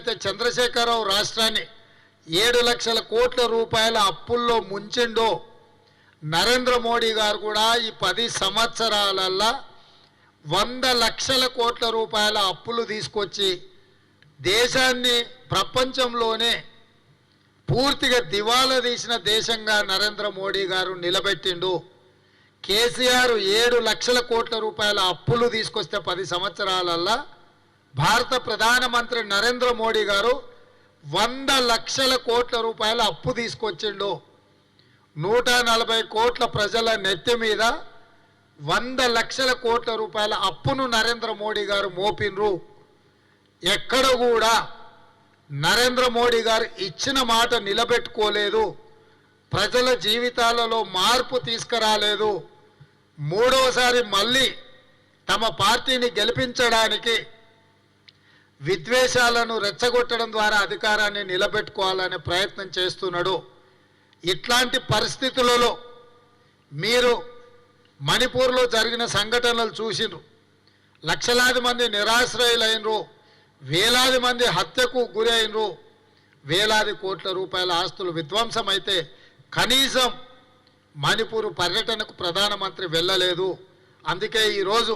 ఎట్లయితే చంద్రశేఖరరావు రాష్ట్రాన్ని 7 లక్షల కోట్ల రూపాయల అప్పుల్లో ముంచిండో నరేంద్ర మోడీ గారు కూడా ఈ 10 సంవత్సరాలల్లో 100 లక్షల కోట్ల రూపాయల అప్పులు తీసుకొచ్చి దేశాన్ని ప్రపంచంలోనే పూర్తిగా దివాలా తీసిన దేశంగా నరేంద్ర మోడీ గారు నిలబెట్టిండు. కేసీఆర్ 7 లక్షల కోట్ల రూపాయల అప్పులు తీసుకొస్తే 10 సంవత్సరాలల్లో భారత ప్రధానమంత్రి నరేంద్ర మోడీ గారు 100 లక్షల కోట్ల రూపాయల అప్పు తీసుకొచ్చిండు. 140 కోట్ల ప్రజల నెత్తి మీద 100 లక్షల కోట్ల రూపాయల అప్పును నరేంద్ర మోడీ గారు మోపిన్రు. ఎక్కడ కూడా నరేంద్ర మోడీ గారు ఇచ్చిన మాట నిలబెట్టుకోలేదు, ప్రజల జీవితాలలో మార్పు తీసుకురాలేదు. మూడోసారి మళ్ళీ తమ పార్టీని గెలిపించడానికి విద్వేషాలను రెచ్చగొట్టడం ద్వారా అధికారాన్ని నిలబెట్టుకోవాలనే ప్రయత్నం చేస్తున్నాడు. ఇట్లాంటి పరిస్థితులలో మీరు మణిపూర్లో జరిగిన సంఘటనలు చూసినారు. లక్షలాది మంది నిరాశ్రయులైనరు, వేలాది మంది హత్యకు గురి అయినరు, వేలాది కోట్ల రూపాయల ఆస్తులు విధ్వంసమైతే కనీసం మణిపూర్ పర్యటనకు ప్రధానమంత్రి వెళ్ళలేదు. అందుకే ఈరోజు